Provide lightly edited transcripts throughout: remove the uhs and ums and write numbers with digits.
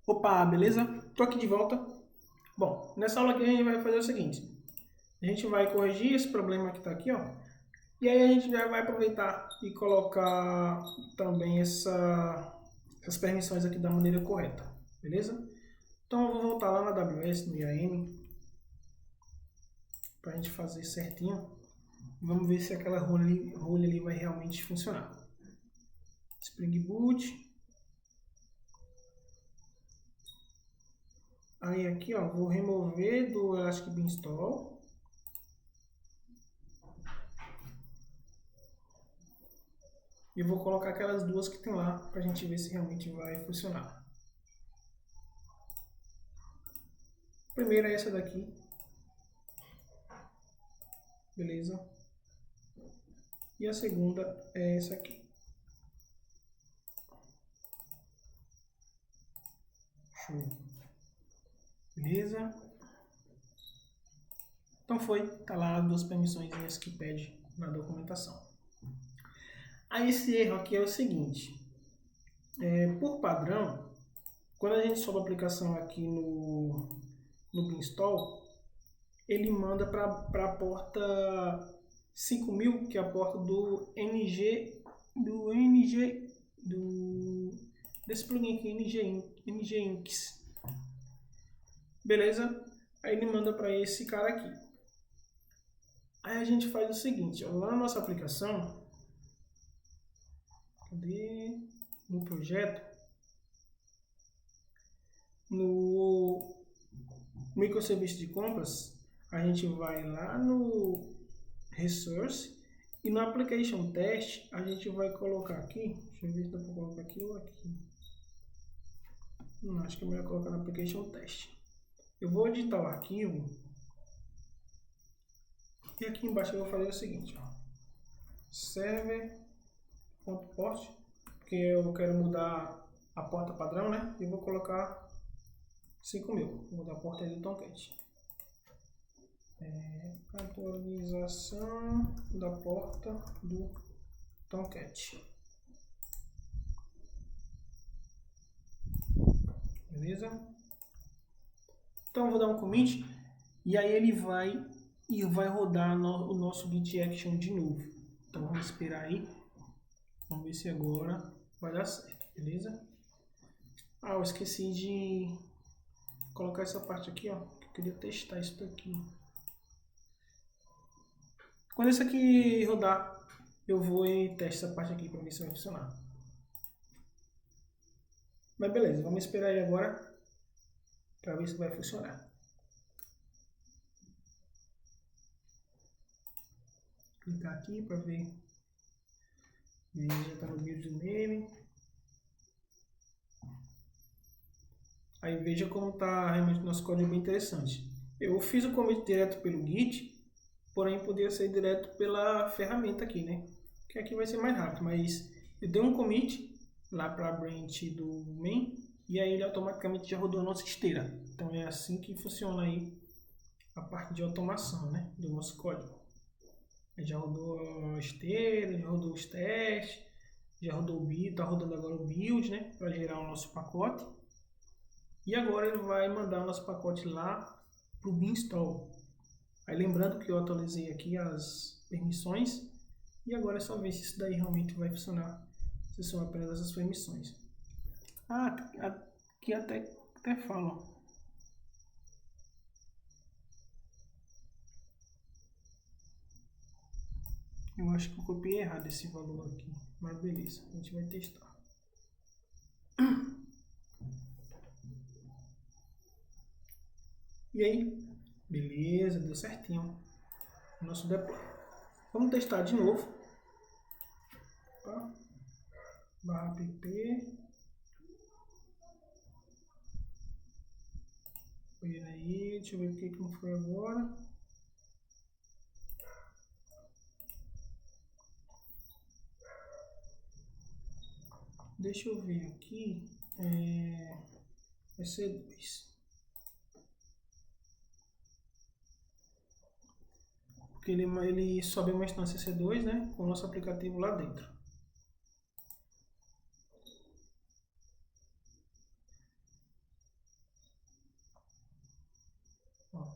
Opa, beleza? Tô aqui de volta. Bom, nessa aula aqui a gente vai fazer o seguinte. A gente vai corrigir esse problema que está aqui, ó. E aí a gente já vai aproveitar e colocar também essas permissões aqui da maneira correta. Beleza? Então eu vou voltar lá na AWS, no IAM, para a gente fazer certinho. Vamos ver se aquela role ali vai realmente funcionar. Spring Boot. Aí aqui, ó, vou remover do Elastic Beanstalk. E vou colocar aquelas duas que tem lá para a gente ver se realmente vai funcionar. A primeira é essa daqui. Beleza? E a segunda é essa aqui. Show. Beleza? Então foi, tá lá as duas permissões que pede na documentação. Aí esse erro aqui é o seguinte, por padrão, quando a gente sobe a aplicação aqui no Beanstalk, ele manda para a porta 5000, que é a porta desse plugin aqui, NG Inks. Beleza? Aí ele manda para esse cara aqui. Aí a gente faz o seguinte, ó, lá na nossa aplicação, cadê? No projeto, no microserviço de compras, a gente vai lá no Resource e no Application Test a gente vai colocar aqui, deixa eu ver se dá para colocar aqui ou aqui. Não, acho que é melhor colocar no Application Test. Eu vou editar o arquivo e aqui embaixo eu vou fazer o seguinte, ó, server.port, porque eu quero mudar a porta padrão, né? E vou colocar 5000, vou mudar a porta do Tomcat. Atualização da porta do Tomcat. Beleza? Então eu vou dar um commit e aí ele vai rodar o nosso git action de novo. Então vamos esperar aí. Vamos ver se agora vai dar certo, beleza? Ah, eu esqueci de colocar essa parte aqui, ó. Eu queria testar isso daqui. Quando isso aqui rodar, eu vou e testo essa parte aqui para ver se vai funcionar. Mas beleza, vamos esperar aí agora para ver se vai funcionar. Clicar aqui para ver. Beleza, já está no build name. Aí veja como está realmente o nosso código bem interessante. Eu fiz o commit direto pelo Git, porém poderia ser direto pela ferramenta aqui, né? Que aqui vai ser mais rápido, mas eu dei um commit lá para a branch do main e aí ele automaticamente já rodou a nossa esteira. Então é assim que funciona aí a parte de automação, né, do nosso código. Ele já rodou a esteira, já rodou os testes, já rodou o build, está rodando agora o build, né, para gerar o nosso pacote. E agora ele vai mandar o nosso pacote lá para o Beanstalk. Aí lembrando que eu atualizei aqui as permissões e agora é só ver se isso daí realmente vai funcionar, se são apenas essas permissões. Ah, aqui até fala. Eu acho que eu copiei errado esse valor aqui, mas beleza, a gente vai testar. E aí, beleza, deu certinho o nosso deploy. Vamos testar de novo. Opa. /app. Espera aí, deixa eu ver o que não foi agora. Deixa eu ver aqui. EC2. Porque ele sobe uma instância EC2, né? Com o nosso aplicativo lá dentro.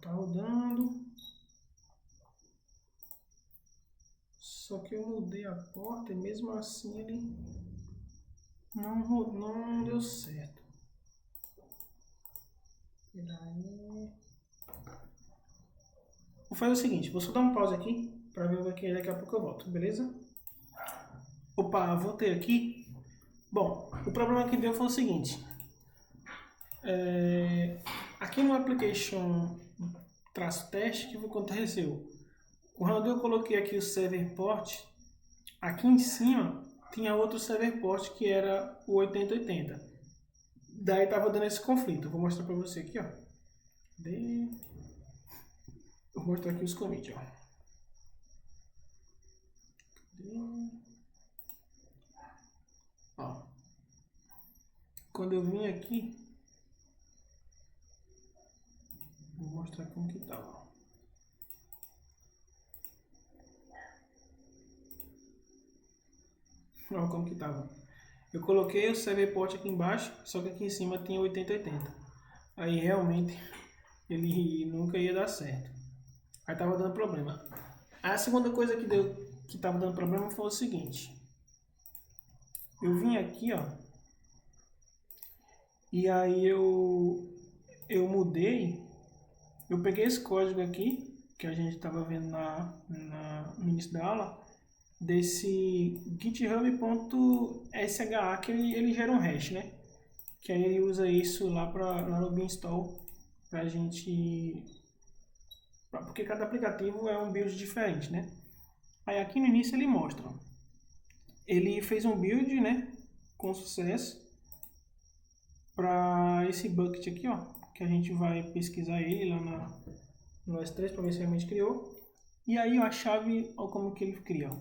tá rodando. Só que eu mudei a porta e mesmo assim ele não deu certo. Peraí. Vou fazer o seguinte, vou só dar um pause aqui para ver o que daqui a pouco eu volto, beleza? Opa, voltei aqui. Bom, o problema que deu foi o seguinte. Aqui no application -teste, o que aconteceu? Quando eu coloquei aqui o server port, aqui em cima tinha outro server port que era o 8080. Daí estava dando esse conflito. Vou mostrar para você aqui, ó. Vou mostrar aqui os commits, ó. Ó. Quando eu vim aqui, vou mostrar como que tava. Olha como que tava. Eu coloquei o server port aqui embaixo, só que aqui em cima tinha 8080. Aí realmente ele nunca ia dar certo. Aí tava dando problema. A segunda coisa que tava dando problema foi o seguinte. Eu vim aqui, ó. E aí eu mudei. Eu peguei esse código aqui, que a gente estava vendo no início da aula, desse github.sha, que ele gera um hash, né? Que aí ele usa isso lá no Beanstalk pra gente... Porque cada aplicativo é um build diferente, né? Aí aqui no início ele mostra. Ele fez um build, né? Com sucesso. Para esse bucket aqui, ó. Que a gente vai pesquisar ele lá no S3 para ver se realmente criou. E aí ó, a chave, ó, como que ele cria. Ó.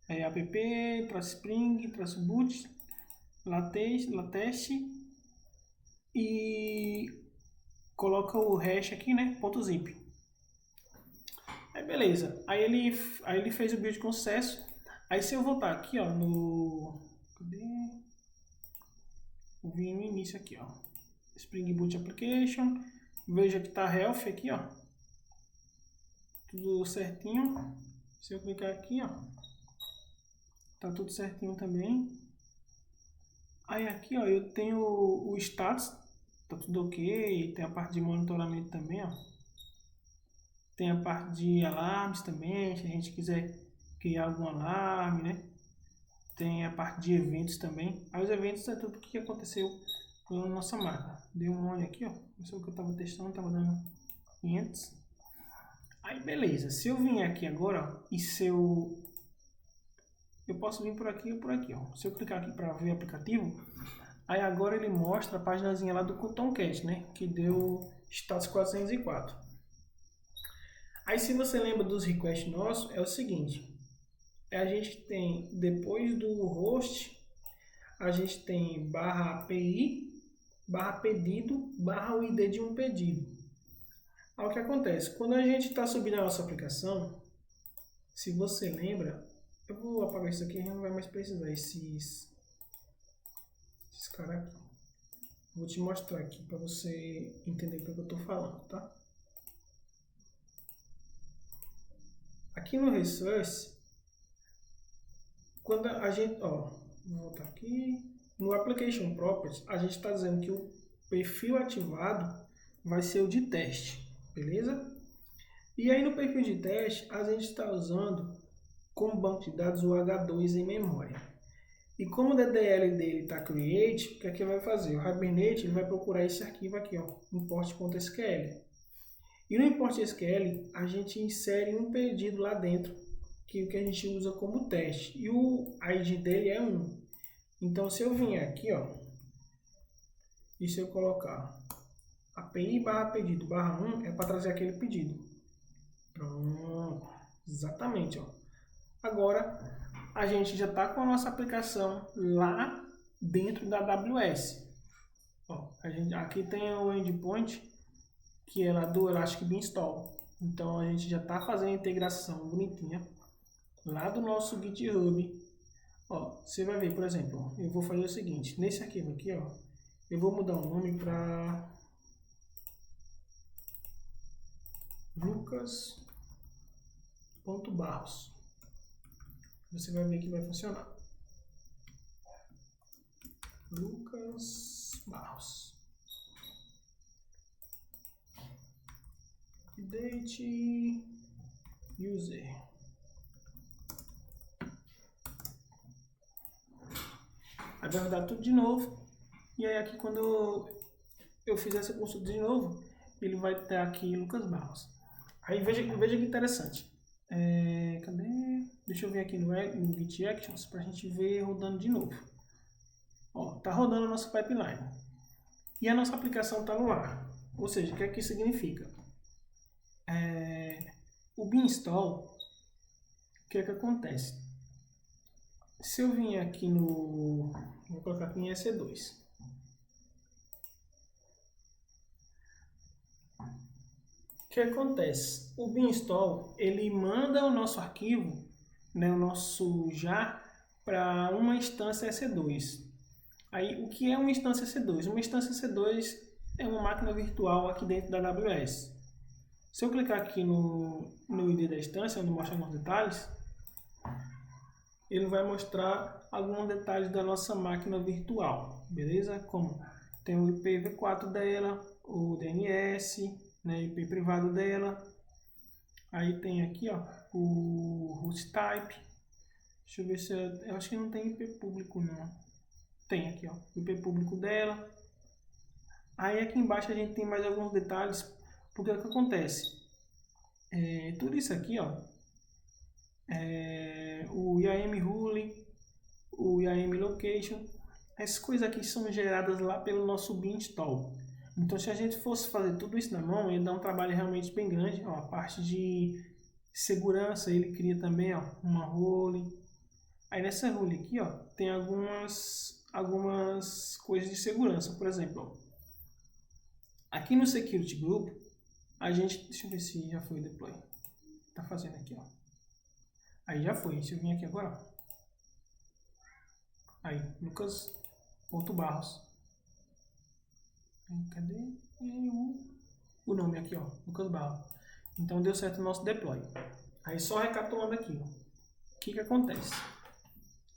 É app, -spring, -boot, latest e coloca o hash aqui, né? .zip. Aí beleza. Aí ele fez o build com sucesso. Aí se eu voltar aqui, ó, cadê? Vou vir no início aqui, ó. Spring Boot Application. Veja que tá health aqui, ó. Tudo certinho. Se eu clicar aqui, ó. Tá tudo certinho também. Aí aqui, ó, eu tenho o status. Tá tudo ok. Tem a parte de monitoramento também, ó. Tem a parte de alarmes também, se a gente quiser criar algum alarme, né? Tem a parte de eventos também. Aí os eventos é tudo o que aconteceu na nossa máquina. Deu um olho aqui, ó. Isso é o que eu estava testando, estava dando 500. Aí beleza, se eu vim aqui agora, ó, e se eu posso vir por aqui ou por aqui, ó. Se eu clicar aqui para ver o aplicativo, aí agora ele mostra a paginazinha lá do Tomcat, né? Que deu status 404. Aí se você lembra dos requests nossos, é o seguinte. A gente tem, depois do host, a gente tem /API, /pedido, /o ID de um pedido. Aí o que acontece? Quando a gente está subindo a nossa aplicação, se você lembra, eu vou apagar isso aqui, a gente não vai mais precisar esses caras aqui. Vou te mostrar aqui para você entender o que eu estou falando, tá? Aqui no Resource, quando a gente, ó, vou voltar aqui, no Application Properties, a gente está dizendo que o perfil ativado vai ser o de teste, beleza? E aí no perfil de teste, a gente está usando como banco de dados o H2 em memória. E como o DDL dele está create, o que é que vai fazer? O Hibernate ele vai procurar esse arquivo aqui, ó, import.sql. E no import.sql, a gente insere um pedido lá dentro, que é o que a gente usa como teste. E o ID dele é 1. Então, se eu vier aqui, ó, e se eu colocar API /pedido /1, é para trazer aquele pedido. Pronto. Exatamente, ó. Agora, a gente já está com a nossa aplicação lá dentro da AWS. Ó, aqui tem o endpoint, que é lá do Elastic Beanstalk. Então, a gente já está fazendo a integração bonitinha lá do nosso GitHub. Ó, você vai ver, por exemplo, eu vou fazer o seguinte, nesse arquivo aqui, ó, eu vou mudar o nome para lucas.barros. Você vai ver que vai funcionar. Lucas Barros. Update user. Aí vai rodar tudo de novo. E aí aqui quando eu fizer essa consulta de novo, ele vai ter aqui Lucas Barros. Aí veja que interessante. Cadê? Deixa eu ver aqui no Git Actions para a gente ver rodando de novo. Ó, tá rodando a nossa pipeline. E a nossa aplicação está no ar. Ou seja, o que é que isso significa? O Beanstalk, o que é que acontece? Se eu vim aqui no... Vou colocar aqui em EC2. O que acontece? O Beanstalk, ele manda o nosso arquivo, né, o nosso jar, para uma instância EC2. Aí, o que é uma instância EC2? Uma instância EC2 é uma máquina virtual aqui dentro da AWS. Se eu clicar aqui no ID da instância, onde mostra alguns detalhes, ele vai mostrar alguns detalhes da nossa máquina virtual, beleza? Como tem o IPv4 dela, o DNS, né, IP privado dela. Aí tem aqui, ó, o host type. Deixa eu ver se eu acho que não tem IP público não. Tem aqui, ó, o IP público dela. Aí aqui embaixo a gente tem mais alguns detalhes, porque o que acontece? Tudo isso aqui, ó, o IAM rule, o IAM location, essas coisas aqui são geradas lá pelo nosso Beanstalk. Então, se a gente fosse fazer tudo isso na mão, ia dar um trabalho realmente bem grande. Ó, a parte de segurança, ele cria também, ó, uma role. Aí nessa role aqui, ó, tem algumas coisas de segurança. Por exemplo, ó, aqui no Security Group, a gente... Deixa eu ver se já foi o deploy. Tá fazendo aqui, ó. Aí já foi. Se eu vim aqui agora, ó. Aí, lucas.barros. Cadê o nome aqui, ó, Lucas Barros. Então deu certo o nosso deploy. Aí só recapitulando aqui, ó, o que acontece?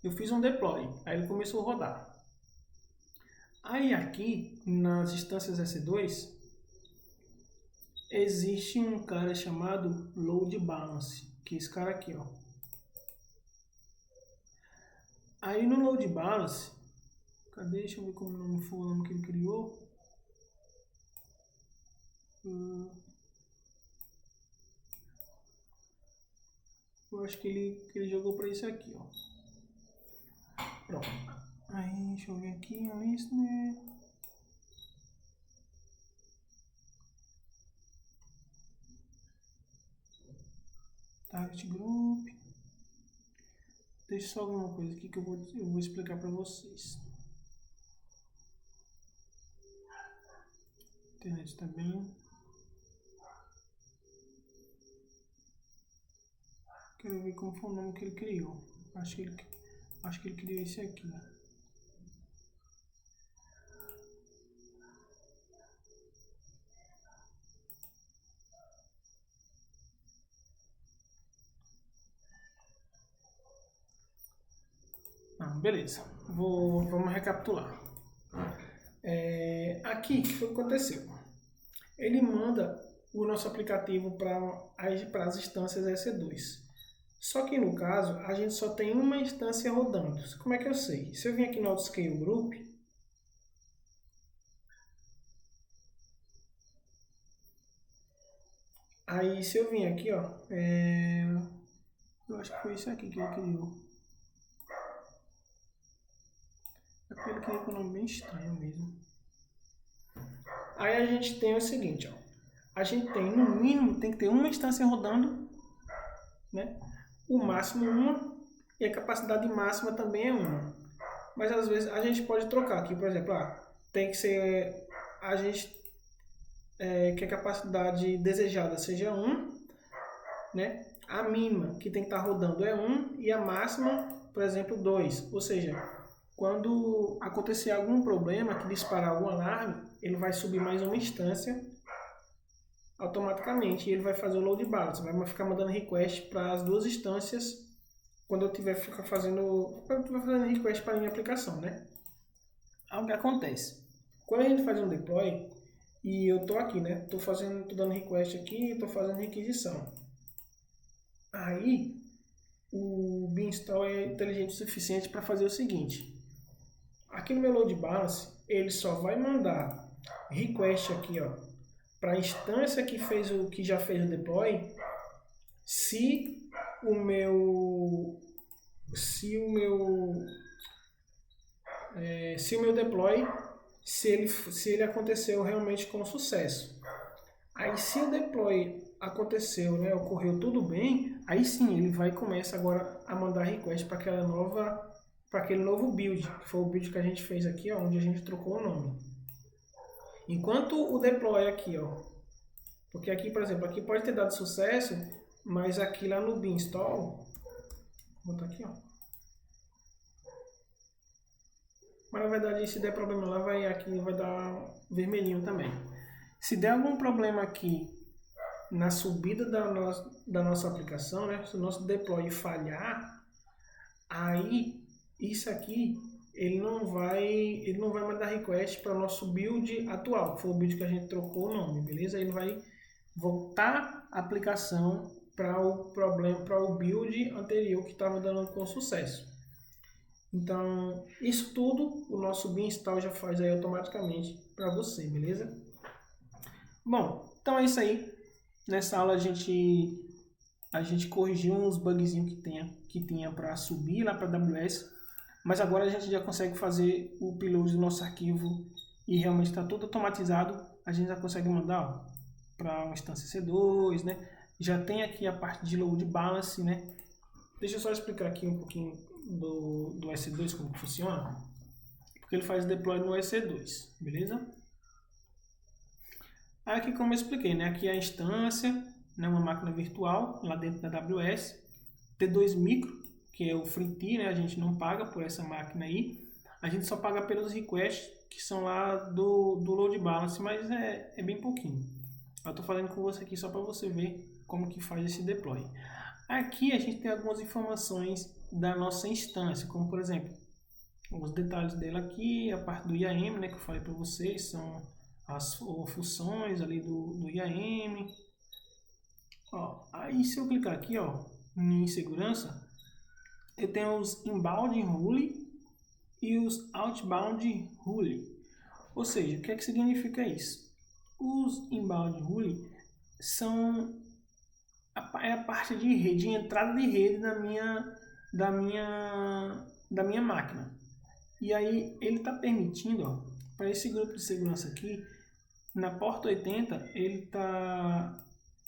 Eu fiz um deploy, aí ele começou a rodar. Aí aqui nas instâncias S2 existe um cara chamado load balance, que é esse cara aqui, ó. Aí no load balance, cadê? Deixa eu ver como o nome foi o nome que ele criou. Eu acho que ele jogou para isso aqui, ó. Pronto. Aí, deixa eu ver aqui a lista, né? Target Group. Deixa só alguma coisa aqui que eu vou explicar para vocês. Internet também. Quero ver como foi o nome que ele criou. Acho que ele criou esse aqui. Beleza. Vamos recapitular. Aqui, o que foi que aconteceu? Ele manda o nosso aplicativo para as instâncias EC2. Só que no caso, a gente só tem uma instância rodando. Como é que eu sei? Se eu vim aqui no Autoscale Group, aí se eu vim aqui, ó, eu acho que foi isso aqui que ele criou. É porque ele criou com um nome bem estranho mesmo. Aí a gente tem o seguinte, ó. A gente tem, no mínimo, tem que ter uma instância rodando, né? O máximo uma, e a capacidade máxima também é uma. Mas às vezes a gente pode trocar aqui, por exemplo, tem que ser, a gente que a capacidade desejada seja 1, né? A mínima que tem que estar rodando é 1 e a máxima, por exemplo, 2. Ou seja, quando acontecer algum problema que disparar algum alarme, ele vai subir mais uma instância automaticamente ele vai fazer o load balance, vai ficar mandando request para as duas instâncias quando eu estiver fazendo request para a minha aplicação, né? Aí o que acontece? Quando a gente faz um deploy, e eu tô aqui, né? Tô dando request aqui, tô fazendo requisição. Aí o Beanstalk é inteligente o suficiente para fazer o seguinte: aqui no meu load balance, ele só vai mandar request aqui, ó, para a instância que já fez o deploy, se o meu deploy, se ele aconteceu realmente com sucesso. Aí se o deploy aconteceu, né, ocorreu tudo bem, aí sim ele vai começar agora a mandar request para aquele novo build, que foi o build que a gente fez aqui, ó, onde a gente trocou o nome. Enquanto o deploy aqui, ó, porque aqui, por exemplo, aqui pode ter dado sucesso, mas aqui lá no Beanstalk, vou botar aqui, ó. Mas na verdade, se der problema lá, aqui vai dar vermelhinho também. Se der algum problema aqui na subida da nossa aplicação, né, se o nosso deploy falhar, aí isso aqui ele não vai mandar request para o nosso build atual, que foi o build que a gente trocou o nome, beleza? Ele vai voltar a aplicação para o build anterior que estava dando com sucesso. Então, isso tudo o nosso Beanstalk já faz aí automaticamente para você, beleza? Bom, então é isso aí. Nessa aula a gente corrigiu uns bugzinhos que tinha para subir lá para a AWS, mas agora a gente já consegue fazer o upload do nosso arquivo e realmente está tudo automatizado. A gente já consegue mandar para uma instância C2, né? Já tem aqui a parte de load balance, né? Deixa eu só explicar aqui um pouquinho do EC2 como que funciona, porque ele faz deploy no EC2, beleza? Aí aqui, como eu expliquei, né? Aqui é a instância, né? Uma máquina virtual lá dentro da AWS, T2 Micro, que é o free tier, né? A gente não paga por essa máquina aí, a gente só paga pelos requests que são lá do load balance, mas é bem pouquinho. Eu estou falando com você aqui só para você ver como que faz esse deploy. Aqui a gente tem algumas informações da nossa instância, como por exemplo, os detalhes dela aqui, a parte do IAM, né, que eu falei para vocês, são as funções ali do IAM. Ó, aí se eu clicar aqui, ó, em segurança, eu tenho os inbound rule e os outbound rule. Ou seja, o que é que significa isso? Os inbound rule são a parte de rede, de entrada de rede da minha máquina. E aí ele está permitindo, para esse grupo de segurança aqui, na porta 80, ele está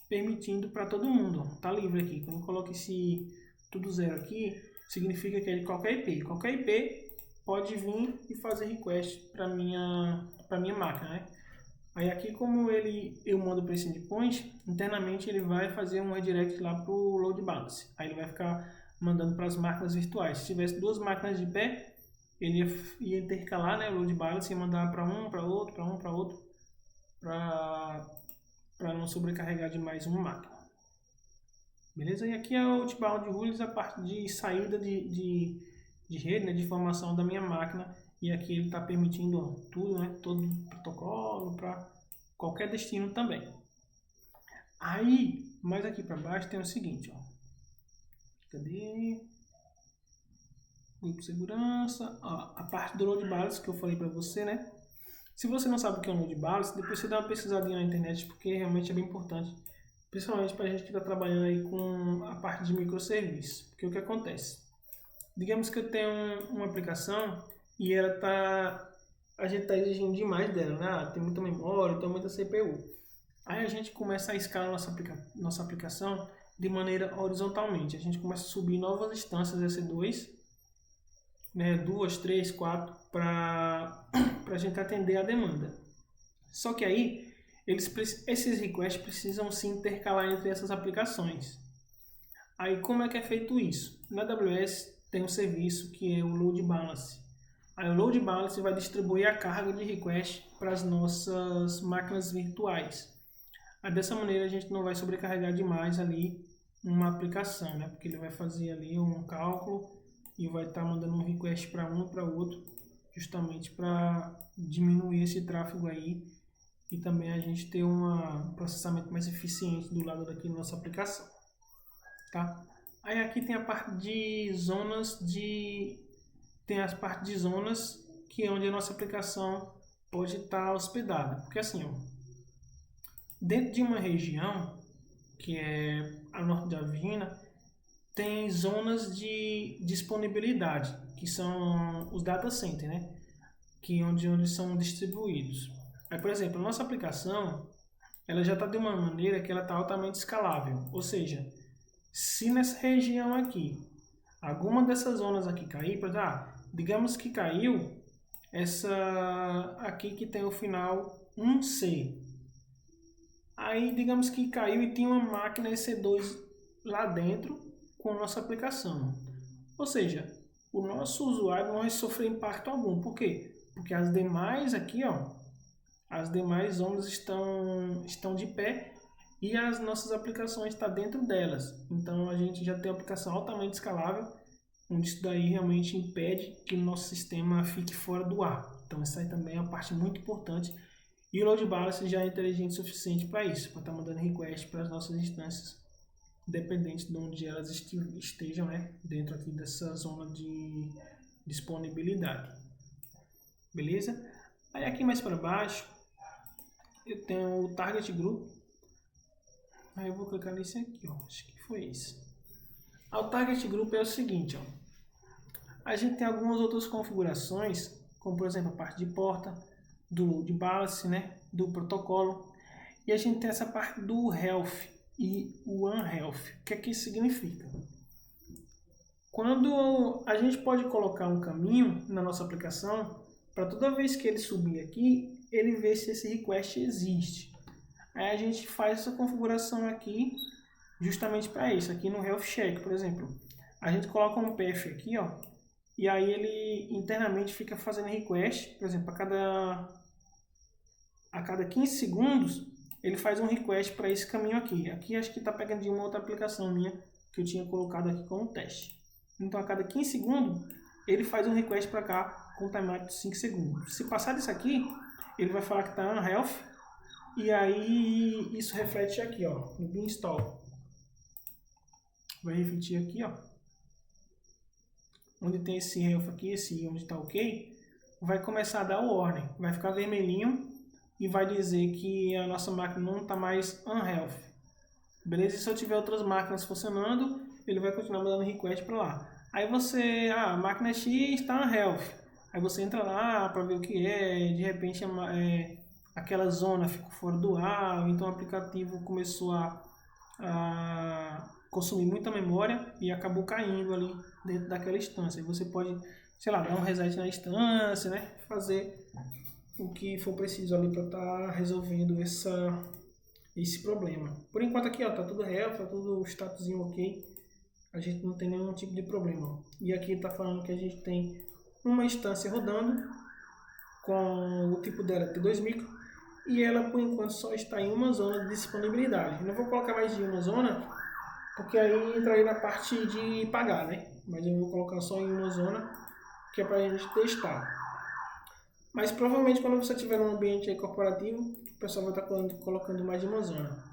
permitindo para todo mundo, está livre aqui. Quando eu coloco esse tudo zero aqui, significa que é de qualquer IP. Qualquer IP pode vir e fazer request para minha máquina, né? Aí aqui, como eu mando para esse endpoint, internamente ele vai fazer um redirect lá para o load balance. Aí ele vai ficar mandando para as máquinas virtuais. Se tivesse duas máquinas de pé, ele ia intercalar, né, o load balance e mandar para um, para outro, para não sobrecarregar demais uma máquina. Beleza? E aqui é o outbound rules, a parte de saída de rede, né, de informação da minha máquina. E aqui ele está permitindo tudo, né, todo o protocolo para qualquer destino também. Aí, mais aqui para baixo tem o seguinte, ó. Cadê? Grupo de segurança, ó, a parte do load balance que eu falei para você, né? Se você não sabe o que é um load balance, depois você dá uma pesquisadinha na internet, porque realmente é bem importante, principalmente para a gente que está trabalhando aí com a parte de microserviços. Porque o que acontece? Digamos que eu tenho uma aplicação e a gente está exigindo demais dela, né? Tem muita memória, tem muita CPU. Aí a gente começa a escalar nossa aplicação de maneira horizontalmente. A gente começa a subir novas instâncias EC2, né? 2, 3, 4, para a gente atender a demanda. Só que aí, esses requests precisam se intercalar entre essas aplicações. Aí como é que é feito isso? Na AWS tem um serviço que é o Load Balance. Aí o Load Balance vai distribuir a carga de request para as nossas máquinas virtuais. Aí, dessa maneira a gente não vai sobrecarregar demais ali uma aplicação, né? Porque ele vai fazer ali um cálculo e vai estar mandando um request para um e para outro, justamente para diminuir esse tráfego aí e também a gente ter um processamento mais eficiente do lado daqui da nossa aplicação, tá? Aí aqui tem a parte de zonas tem as partes de zonas que é onde a nossa aplicação pode estar hospedada, porque assim, ó, dentro de uma região que é a norte da Viena, tem zonas de disponibilidade, que são os data centers, né? Que é onde são distribuídos. Aí, por exemplo, a nossa aplicação, ela já está de uma maneira que ela está altamente escalável. Ou seja, se nessa região aqui, alguma dessas zonas aqui cair, digamos que caiu essa aqui que tem o final 1C. Aí, digamos que caiu e tinha uma máquina EC2 lá dentro com a nossa aplicação. Ou seja, o nosso usuário não vai sofrer impacto algum. Por quê? Porque as demais aqui, ó, as demais zonas estão de pé e as nossas aplicações estão dentro delas. Então, a gente já tem uma aplicação altamente escalável, onde isso daí realmente impede que o nosso sistema fique fora do ar. Então, essa aí também é uma parte muito importante. E o load balance já é inteligente o suficiente para isso, para estar mandando request para as nossas instâncias, independente de onde elas estejam, né, dentro aqui dessa zona de disponibilidade. Beleza? Aí aqui mais para baixo, eu tenho o Target Group. Aí eu vou clicar nesse aqui, ó. Acho que foi isso. O Target Group é o seguinte, ó. A gente tem algumas outras configurações, como por exemplo a parte de porta, de balance, né, do protocolo, e a gente tem essa parte do health e o unhealth. O que é que isso significa? Quando a gente pode colocar um caminho na nossa aplicação, para toda vez que ele subir aqui, ele vê se esse request existe. Aí a gente faz essa configuração aqui justamente para isso, aqui no health check, por exemplo. A gente coloca um path aqui, ó, e aí ele internamente fica fazendo request, por exemplo, a cada 15 segundos, ele faz um request para esse caminho aqui. Aqui acho que está pegando de uma outra aplicação minha que eu tinha colocado aqui como teste. Então, a cada 15 segundos, ele faz um request para cá com timeout de 5 segundos. Se passar disso aqui, ele vai falar que está unhealth, e aí isso reflete aqui, ó, no bin install. Vai refletir aqui, ó, onde tem esse health aqui, esse onde está ok, vai começar a dar o warning, vai ficar vermelhinho e vai dizer que a nossa máquina não está mais unhealth. Beleza? E se eu tiver outras máquinas funcionando, ele vai continuar mandando request para lá. Aí você, a máquina X está unhealth. Aí você entra lá para ver o que é, de repente aquela zona ficou fora do ar, então o aplicativo começou a consumir muita memória e acabou caindo ali dentro daquela instância. Aí você pode, sei lá, dar um reset na instância, né? Fazer o que for preciso ali para estar resolvendo esse problema. Por enquanto aqui, ó, tá tudo health, tá tudo statuszinho ok. A gente não tem nenhum tipo de problema. E aqui está falando que a gente tem uma instância rodando com o tipo dela T2 micro e ela por enquanto só está em uma zona de disponibilidade. Eu não vou colocar mais de uma zona porque aí entraria na parte de pagar, né? Mas eu vou colocar só em uma zona que é para a gente testar. Mas provavelmente quando você estiver num ambiente aí corporativo, o pessoal vai estar colocando mais de uma zona.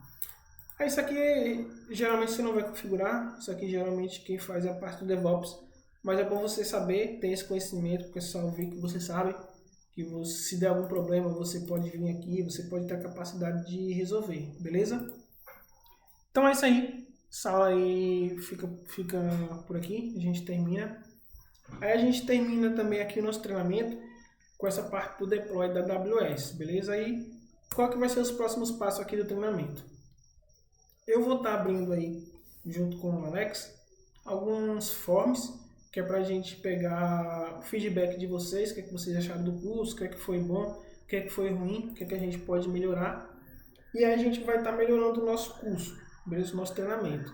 Aí isso aqui geralmente você não vai configurar, isso aqui geralmente quem faz é a parte do DevOps. Mas é bom você saber, ter esse conhecimento, porque só ver que você sabe que se der algum problema você pode vir aqui, você pode ter a capacidade de resolver, beleza? Então é isso aí, essa aula aí fica por aqui, a gente termina. Aí a gente termina também aqui o nosso treinamento com essa parte do deploy da AWS, beleza? Aí qual que vai ser os próximos passos aqui do treinamento? Eu vou estar abrindo aí, junto com o Alex, alguns forms, que é para a gente pegar o feedback de vocês, o que é que vocês acharam do curso, o que é que foi bom, o que é que foi ruim, o que é que a gente pode melhorar. E aí a gente vai estar melhorando o nosso curso, beleza? O nosso treinamento.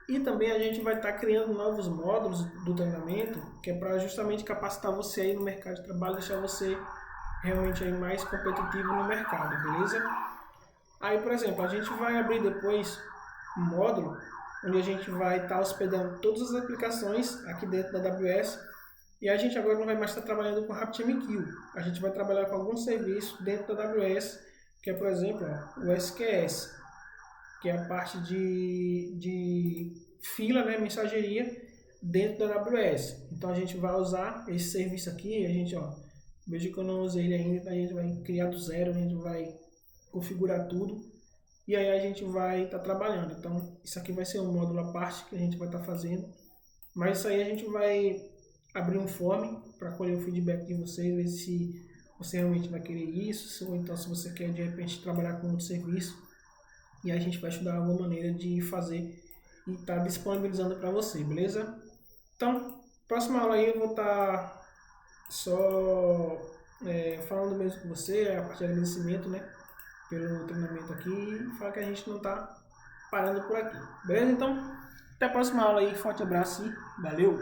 E também a gente vai estar criando novos módulos do treinamento, que é para justamente capacitar você aí no mercado de trabalho, deixar você realmente aí mais competitivo no mercado, beleza? Aí, por exemplo, a gente vai abrir depois um módulo onde a gente vai estar hospedando todas as aplicações aqui dentro da AWS. E a gente agora não vai mais estar trabalhando com RabbitMQ. A gente vai trabalhar com algum serviço dentro da AWS, que é, por exemplo, ó, o SQS, que é a parte de fila, né, mensageria dentro da AWS. Então a gente vai usar esse serviço aqui, a gente, ó, veja que eu não usei ele ainda, a gente vai criar do zero, a gente vai configurar tudo e aí a gente vai estar trabalhando. Então isso aqui vai ser um módulo à parte que a gente vai estar fazendo, mas isso aí a gente vai abrir um form para colher o feedback de vocês, ver se você realmente vai querer isso, ou então se você quer de repente trabalhar com outro serviço, e a gente vai estudar alguma maneira de fazer e estar disponibilizando para você, beleza? Então, próxima aula aí eu vou estar só falando mesmo com você, a parte de agradecimento, né, pelo treinamento aqui, e falar que a gente não está parando por aqui, beleza? Então, até a próxima aula aí, forte abraço e valeu!